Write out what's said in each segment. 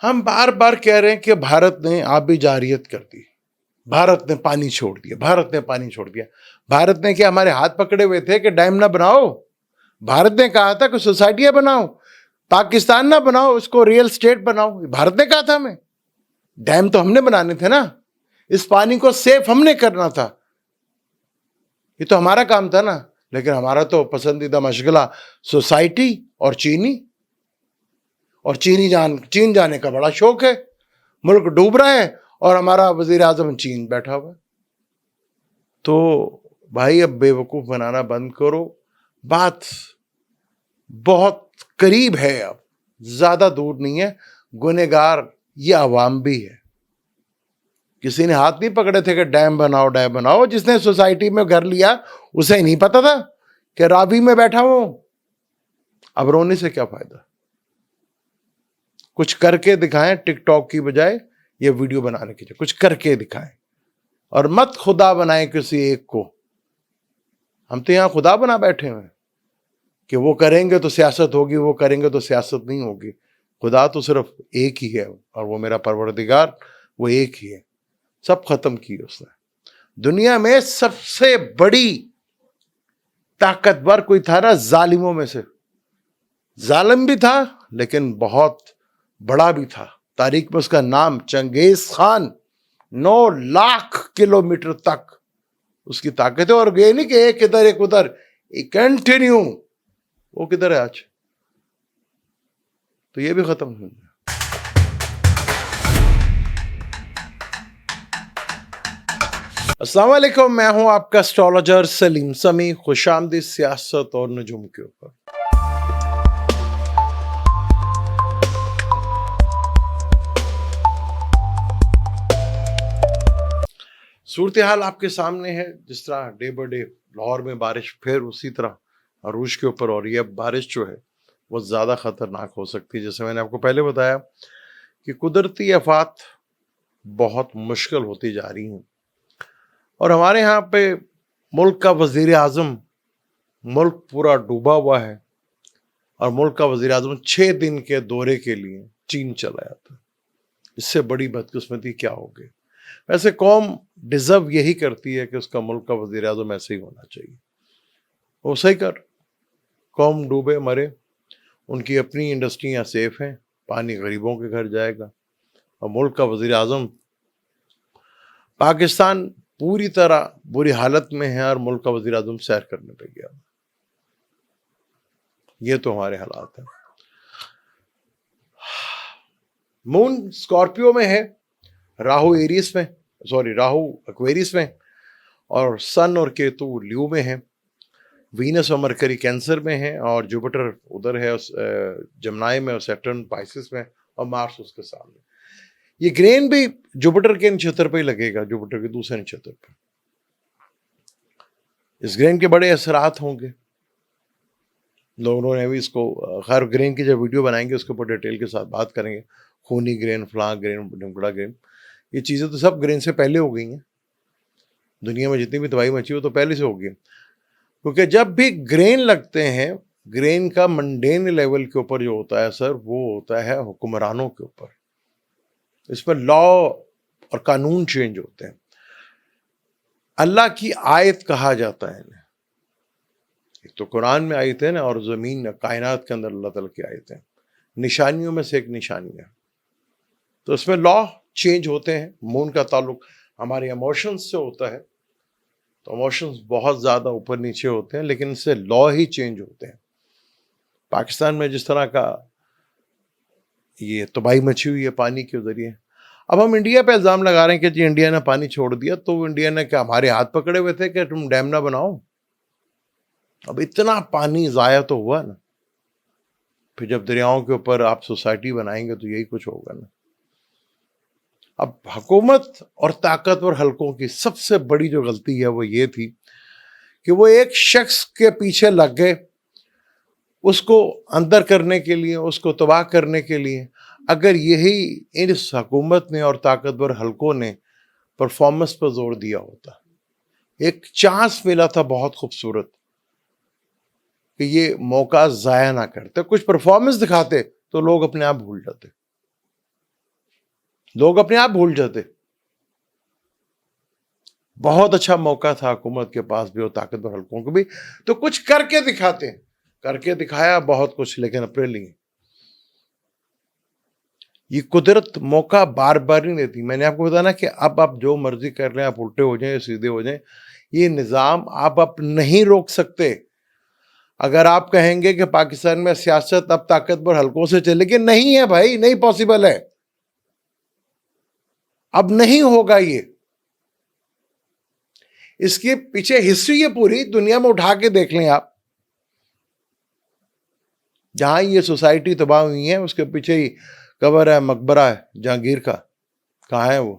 ہم بار بار کہہ رہے ہیں کہ بھارت نے آبی جارحیت کر دی, بھارت نے پانی چھوڑ دیا, بھارت نے پانی چھوڑ دیا. بھارت نے کیا ہمارے ہاتھ پکڑے ہوئے تھے کہ ڈیم نہ بناؤ؟ بھارت نے کہا تھا کہ سوسائٹیاں بناؤ, پاکستان نہ بناؤ, اس کو ریئل اسٹیٹ بناؤ. بھارت نے کہا تھا ہمیں. ڈیم تو ہم نے بنانے تھے نا, اس پانی کو سیف ہم نے کرنا تھا, یہ تو ہمارا کام تھا نا. لیکن ہمارا تو پسندیدہ مشغلہ سوسائٹی اور چینی, اور چین جانے کا بڑا شوق ہے. ملک ڈوب رہا ہے اور ہمارا وزیر اعظم چین بیٹھا ہوا ہے. تو بھائی اب بے وقوف بنانا بند کرو, بات بہت قریب ہے, اب زیادہ دور نہیں ہے. گنہگار یہ عوام بھی ہے. کسی نے ہاتھ نہیں پکڑے تھے کہ ڈیم بناؤ ڈیم بناؤ. جس نے سوسائٹی میں گھر لیا اسے نہیں پتا تھا کہ راوی میں بیٹھا ہوں. اب رونے سے کیا فائدہ, کچھ کر کے دکھائیں. ٹک ٹاک کی بجائے یہ ویڈیو بنانے کی جائے کچھ کر کے دکھائیں, اور مت خدا بنائیں کسی ایک کو. ہم تو یہاں خدا بنا بیٹھے ہیں کہ وہ کریں گے تو سیاست ہوگی, وہ کریں گے تو سیاست نہیں ہوگی. خدا تو صرف ایک ہی ہے, اور وہ میرا پروردگار, وہ ایک ہی ہے. سب ختم کی اس نے. دنیا میں سب سے بڑی طاقتور کوئی تھا نا ظالموں میں سے, ظالم بھی تھا لیکن بہت بڑا بھی تھا. تاریخ میں اس کا نام چنگیز خان. 9 لاکھ کلومیٹر تک اس کی طاقت ہے, اور یہ نہیں کہ ایک ادھر ایک ادھر, کنٹینیو. وہ کدھر ہے آج؟ تو یہ بھی ختم ہو گیا. السلام علیکم, میں ہوں آپ کا اسٹرالوجر سلیم سمی. خوش آمدید سیاست اور نجوم کے اوپر. صورتحال آپ کے سامنے ہے. جس طرح ڈے بائی ڈے لاہور میں بارش, پھر اسی طرح عروج کے اوپر, اور یہ بارش جو ہے وہ زیادہ خطرناک ہو سکتی ہے. جیسے میں نے آپ کو پہلے بتایا کہ قدرتی آفات بہت مشکل ہوتی جا رہی ہیں, اور ہمارے ہاں پہ ملک کا وزیر اعظم, ملک پورا ڈوبا ہوا ہے, اور ملک کا وزیر اعظم 6 دن کے دورے کے لیے چین چلا جاتا ہے. اس سے بڑی بدقسمتی کیا ہوگی؟ ویسے قوم ڈیزرو یہی کرتی ہے کہ اس کا ملک کا وزیر اعظم ایسے ہی ہونا چاہیے. وہ صحیح کر, قوم ڈوبے مرے, ان کی اپنی انڈسٹریاں سیف ہیں, پانی غریبوں کے گھر جائے گا, اور ملک کا وزیر اعظم پاکستان پوری طرح بری حالت میں ہے, اور ملک کا وزیر اعظم سیر کرنے پہ گیا. یہ تو ہمارے حالات ہیں. مون اسکارپیو میں ہے, راہو ایریس میں, راہو ایکویریس میں, اور سن اور کیتو لیو میں ہے. وینس اور مرکری کینسر میں ہے, اور جوپیٹر ادھر ہے جمنائی میں, اور سیٹرن پائسس میں, اور مارس اس کے سامنے. یہ گرین بھی جوپیٹر کے نچھتر پہ ہی لگے گا, جوپیٹر کے دوسرے نچھتر پہ. اس گرین کے بڑے اثرات ہوں گے. لوگوں نے بھی اس کو, خیر گرین کی جب ویڈیو بنائیں گے اس کے اوپر ڈیٹیل کے ساتھ بات کریں گے. خونی گرین, فلاں گرین, ڈنکڑا گرین, یہ چیزیں تو سب گرین سے پہلے ہو گئی ہیں. دنیا میں جتنی بھی تباہی مچی ہو تو پہلے سے ہو گئی, کیونکہ جب بھی گرین لگتے ہیں, گرین کا منڈین لیول کے اوپر جو ہوتا ہے سر, وہ ہوتا ہے حکمرانوں کے اوپر. اس پر لا اور قانون چینج ہوتے ہیں. اللہ کی آیت کہا جاتا ہے انہیں. ایک تو قرآن میں آیت ہے نا, اور زمین کائنات کے اندر اللہ تعالیٰ کی آیت ہے, نشانیوں میں سے ایک نشانی ہے. تو اس میں لا چینج ہوتے ہیں. مون کا تعلق ہمارے ایموشنز سے ہوتا ہے, تو ایموشنز بہت زیادہ اوپر نیچے ہوتے ہیں, لیکن اس سے لا ہی چینج ہوتے ہیں. پاکستان میں جس طرح کا یہ تباہی مچی ہوئی ہے پانی کے ذریعے, اب ہم انڈیا پہ الزام لگا رہے ہیں کہ جی انڈیا نے پانی چھوڑ دیا. تو انڈیا نے کیا ہمارے ہاتھ پکڑے ہوئے تھے کہ تم ڈیم نہ بناؤ؟ اب اتنا پانی ضائع تو ہوا نا. پھر جب دریاؤں کے اوپر آپ سوسائٹی بنائیں گے تو یہی کچھ ہوگا نا. اب حکومت اور طاقتور حلقوں کی سب سے بڑی جو غلطی ہے وہ یہ تھی کہ وہ ایک شخص کے پیچھے لگ گئے, اس کو اندر کرنے کے لیے, اس کو تباہ کرنے کے لیے. اگر یہی اس حکومت نے اور طاقتور حلقوں نے پرفارمنس پر زور دیا ہوتا, ایک چانس ملا تھا بہت خوبصورت کہ یہ موقع ضائع نہ کرتے, کچھ پرفارمنس دکھاتے تو لوگ اپنے آپ بھول جاتے. لوگ اپنے آپ بھول جاتے. بہت اچھا موقع تھا حکومت کے پاس بھی اور طاقتور حلقوں کو بھی, تو کچھ کر کے دکھاتے. کر کے دکھایا بہت کچھ, لیکن اپنے لیے یہ قدرت موقع بار بار نہیں دیتی. میں نے آپ کو بتایا نا کہ اب آپ جو مرضی کر لیں, آپ الٹے ہو جائیں, سیدھے ہو جائیں, یہ نظام آپ نہیں روک سکتے. اگر آپ کہیں گے کہ پاکستان میں سیاست اب طاقتور حلقوں سے چلے گی, نہیں ہے بھائی, نہیں پاسبل ہے, اب نہیں ہوگا. یہ اس کے پیچھے ہسٹری ہے پوری دنیا میں, اٹھا کے دیکھ لیں آپ. جہاں یہ سوسائٹی تباہ ہوئی ہے اس کے پیچھے ہی قبر ہے, مقبرہ ہے جہانگیر کا, کہاں ہے وہ؟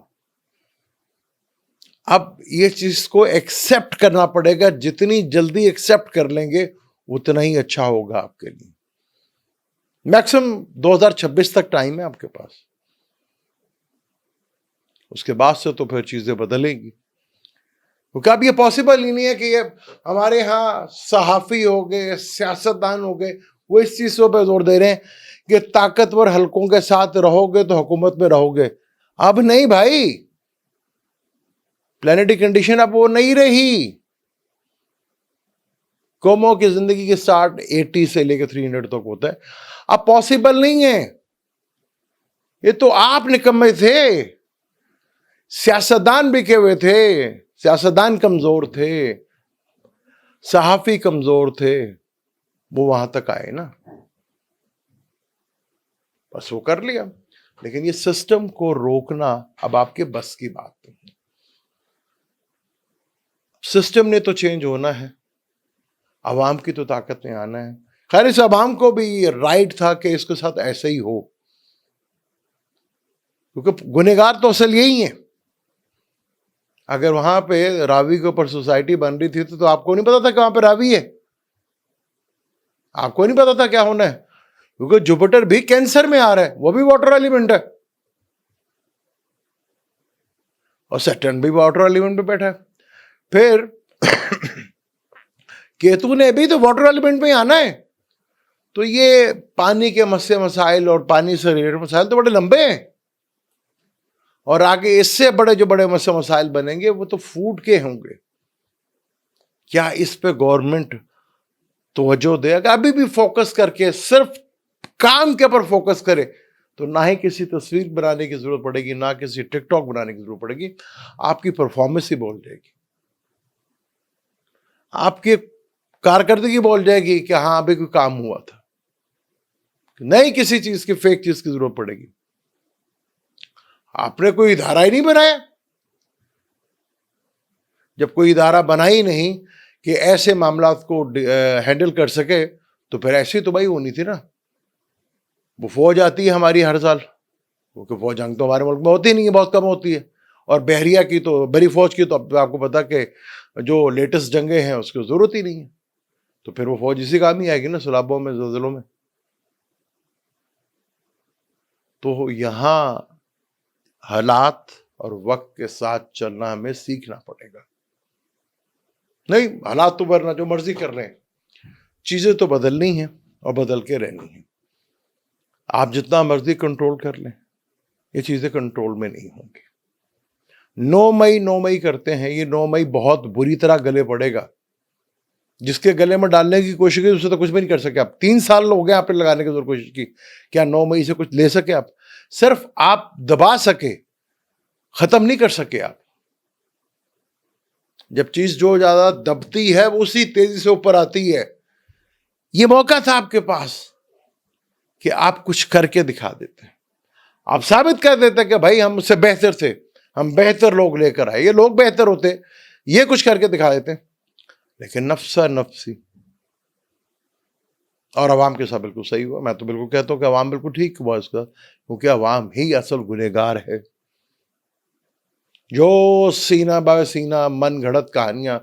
اب یہ چیز کو ایکسپٹ کرنا پڑے گا, جتنی جلدی ایکسپٹ کر لیں گے اتنا ہی اچھا ہوگا آپ کے لیے. میکسیمم 2026 تک ٹائم ہے آپ کے پاس, اس کے بعد سے تو پھر چیزیں بدلیں گی. کیونکہ اب یہ پاسبل ہی نہیں ہے کہ یہ ہمارے ہاں صحافی ہو گئے, سیاستدان ہو گئے, وہ اس چیز پہ زور دے رہے ہیں کہ طاقتور حلقوں کے ساتھ رہو گے تو حکومت میں رہو گے. اب نہیں بھائی, پلانیٹری کنڈیشن اب وہ نہیں رہی. قوموں کی زندگی کے سٹارٹ 80 سے لے کے 300 تک ہوتا ہے, اب پاسبل نہیں ہے. یہ تو آپ نکمے تھے, سیاستدان بکے ہوئے تھے, سیاستدان کمزور تھے, صحافی کمزور تھے, وہ وہاں تک آئے نا, بس وہ کر لیا. لیکن یہ سسٹم کو روکنا اب آپ کے بس کی بات نہیں. سسٹم نے تو چینج ہونا ہے, عوام کی تو طاقت میں آنا ہے. خیر اس عوام کو بھی رائٹ تھا کہ اس کے ساتھ ایسا ہی ہو, کیونکہ گنہگار تو اصل یہی ہیں. اگر وہاں پہ راوی کے اوپر سوسائٹی بن رہی تھی تو آپ کو نہیں پتا تھا کہ وہاں پہ راوی ہے, آپ کو نہیں پتا تھا کیا ہونا ہے. کیونکہ جوپیٹر بھی کینسر میں آ رہا ہے, وہ بھی واٹر ایلیمنٹ ہے, اور سیٹرن بھی واٹر ایلیمنٹ پہ بیٹھا ہے. پھر کیتو نے بھی تو واٹر ایلیمنٹ میں آنا ہے. تو یہ پانی کے مسائل اور پانی سے ریلیٹڈ مسائل تو بڑے لمبے ہیں, اور آگے اس سے بڑے جو بڑے مسائل بنیں گے وہ تو فوڈ کے ہوں گے. کیا اس پہ گورنمنٹ توجہ دے گا؟ ابھی بھی فوکس کر کے صرف کام کے اوپر فوکس کرے تو نہ ہی کسی تصویر بنانے کی ضرورت پڑے گی, نہ کسی ٹک ٹاک بنانے کی ضرورت پڑے گی. آپ کی پرفارمنس ہی بول جائے گی, آپ کی کارکردگی بول جائے گی کہ ہاں ابھی کوئی کام ہوا تھا. نہیں کسی چیز کی فیک چیز کی ضرورت پڑے گی. آپ نے کوئی ادارہ ہی نہیں بنایا. جب کوئی ادارہ بنا ہی نہیں کہ ایسے معاملات کو ہینڈل کر سکے, تو پھر ایسی تو بھائی ہونی تھی نا. وہ فوج آتی ہے ہماری ہر سال, کیونکہ فوج جنگ تو ہمارے ملک میں ہوتی نہیں ہے, بہت کم ہوتی ہے. اور بحریہ کی تو, بری فوج کی تو اب آپ کو پتا کہ جو لیٹسٹ جنگیں ہیں اس کی ضرورت ہی نہیں ہے. تو پھر وہ فوج اسی کام ہی آئے گی نا, سیلابوں میں, زلزلوں میں. تو یہاں حالات اور وقت کے ساتھ چلنا ہمیں سیکھنا پڑے گا. نہیں حالات تو ورنہ جو مرضی کر رہے ہیں, چیزیں تو بدلنی ہیں اور بدل کے رہنی ہیں. آپ جتنا مرضی کنٹرول کر لیں, یہ چیزیں کنٹرول میں نہیں ہوں گی. 9 مئی کرتے ہیں, یہ 9 مئی بہت بری طرح گلے پڑے گا. جس کے گلے میں ڈالنے کی کوشش کی اسے تو کچھ بھی نہیں کر سکے آپ. 3 سال ہو گئے آپ نے لگانے کی کوشش کی, کیا 9 مئی سے کچھ لے سکے آپ؟ صرف آپ دبا سکے, ختم نہیں کر سکے آپ. جب چیز جو زیادہ دبتی ہے وہ اسی تیزی سے اوپر آتی ہے. یہ موقع تھا آپ کے پاس کہ آپ کچھ کر کے دکھا دیتے, آپ ثابت کر دیتے کہ بھائی ہم اس سے بہتر تھے, ہم بہتر لوگ لے کر آئے, یہ لوگ بہتر ہوتے, یہ کچھ کر کے دکھا دیتے. لیکن نفسا نفسی, اور عوام کے ساتھ بالکل صحیح ہوا. میں تو بالکل کہتا ہوں کہ عوام بالکل ٹھیک ہوا اس کا, کیونکہ عوام ہی اصل گنہگار ہے. جو سینہ بہ سینہ من گھڑت کہانیاں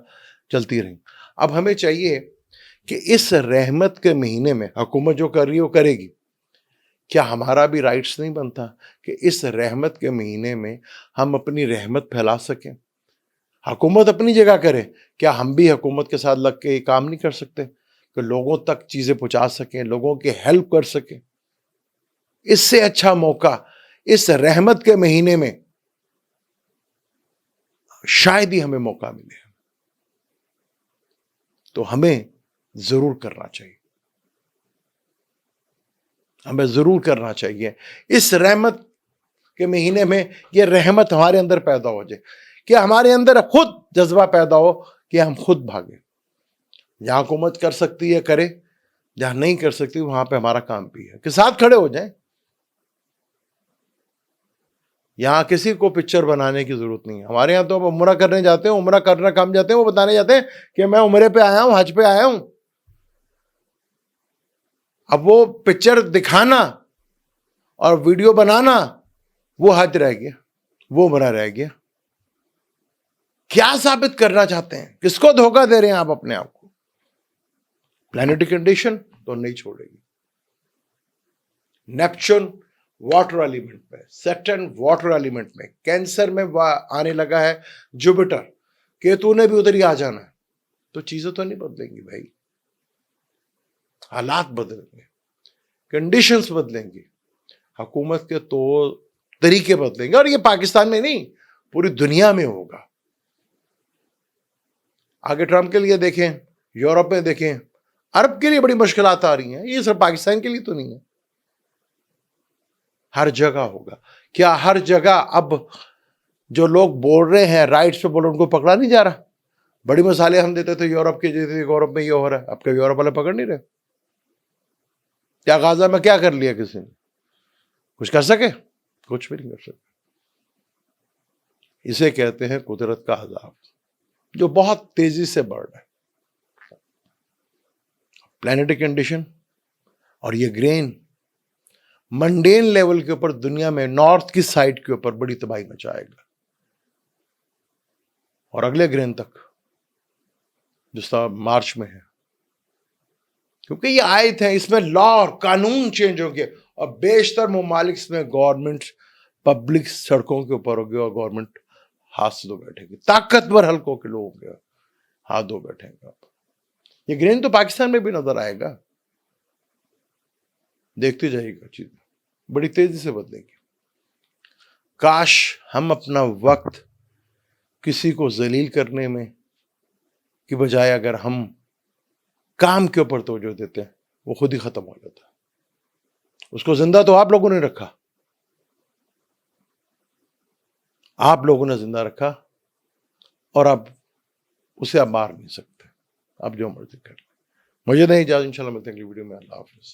چلتی رہیں. اب ہمیں چاہیے کہ اس رحمت کے مہینے میں حکومت جو کر رہی ہے وہ کرے گی, کیا ہمارا بھی رائٹس نہیں بنتا کہ اس رحمت کے مہینے میں ہم اپنی رحمت پھیلا سکیں؟ حکومت اپنی جگہ کرے, کیا ہم بھی حکومت کے ساتھ لگ کے یہ کام نہیں کر سکتے کہ لوگوں تک چیزیں پہنچا سکیں, لوگوں کی ہیلپ کر سکیں؟ اس سے اچھا موقع اس رحمت کے مہینے میں شاید ہی ہمیں موقع ملے، تو ہمیں ضرور کرنا چاہیے، ہمیں ضرور کرنا چاہیے اس رحمت کے مہینے میں یہ رحمت ہمارے اندر پیدا ہو جائے کہ ہمارے اندر خود جذبہ پیدا ہو کہ ہم خود بھاگیں، جہاں حکومت کر سکتی ہے کرے، جہاں نہیں کر سکتی وہاں پہ ہمارا کام بھی ہے کہ ساتھ کھڑے ہو جائیں۔ یہاں کسی کو پکچر بنانے کی ضرورت نہیں ہے، ہمارے یہاں تو اب عمرہ کرنے جاتے ہیں، عمرہ کرنا کام جاتے ہیں، وہ بتانے جاتے ہیں کہ میں عمرے پہ آیا ہوں، حج پہ آیا ہوں۔ اب وہ پکچر دکھانا اور ویڈیو بنانا وہ حج رہ گیا، وہ عمرہ رہ گیا۔ کیا ثابت کرنا چاہتے ہیں؟ کس کو دھوکہ دے رہے ہیں آپ اپنے آپ کو؟ پلانیٹری کنڈیشن تو نہیں چھوڑے گی۔ نیپچون واٹر ایلیمنٹ میں، سیٹرن واٹر ایلیمنٹ میں، کینسر میں آنے لگا ہے جوپیٹر، کیتو نے بھی ادھر ہی آ جانا ہے، تو چیزیں تو نہیں بدلیں گی بھائی، حالات بدلیں گے، کنڈیشنز بدلیں گی، حکومت کے تو طریقے بدلیں گے، اور یہ پاکستان میں نہیں پوری دنیا میں ہوگا۔ آگے ٹرمپ کے لیے دیکھیں، یورپ میں دیکھیں، عرب کے لیے بڑی مشکلات آ رہی ہیں، یہ صرف پاکستان کے لیے تو نہیں ہے، ہر جگہ ہوگا۔ کیا ہر جگہ اب جو لوگ بول رہے ہیں رائٹس پہ بول رہے ہیں ان کو پکڑا نہیں جا رہا؟ بڑی مثالیں ہم دیتے تھے یورپ کی، جیسے یورپ میں یہ ہو رہا ہے، اب کہ یورپ والے پکڑ نہیں رہے۔ کیا غازہ میں کیا کر لیا کسی نے؟ کچھ کر سکے؟ کچھ بھی نہیں کر سکے۔ اسے کہتے ہیں قدرت کا عذاب جو بہت تیزی سے بڑھ رہا ہے۔ پلانیٹری کنڈیشن اور یہ گرین منڈین لیول کے اوپر دنیا میں نارتھ کی سائڈ کے اوپر بڑی تباہی مچائے گا، اور اگلے گرین تک جس طرح مارچ میں ہے، کیونکہ یہ آیت ہے، اس میں لا اور قانون چینج ہو گئے، اور بیشتر ممالک میں گورنمنٹ پبلک سڑکوں کے اوپر ہوگی اور گورنمنٹ ہاتھ سے دو بیٹھے گی، طاقتور حلقوں کے لوگ ہوں گے ہاتھ دو بیٹھیں گے۔ یہ گرین تو پاکستان میں بھی نظر آئے گا، دیکھتے جائیے گا، چیزیں بڑی تیزی سے بدلیں گی۔ کاش ہم اپنا وقت کسی کو ذلیل کرنے میں کی بجائے اگر ہم کام کے اوپر توجہ دیتے ہیں، وہ خود ہی ختم ہو جاتا ہے۔ اس کو زندہ تو آپ لوگوں نے رکھا، آپ لوگوں نے زندہ رکھا، اور اب اسے آپ مار نہیں سکتے، آپ جو مرضی کر لیں۔ مجھے نہیں اجازت، انشاءاللہ ملتے ہیں اگلی ویڈیو میں۔ اللہ حافظ۔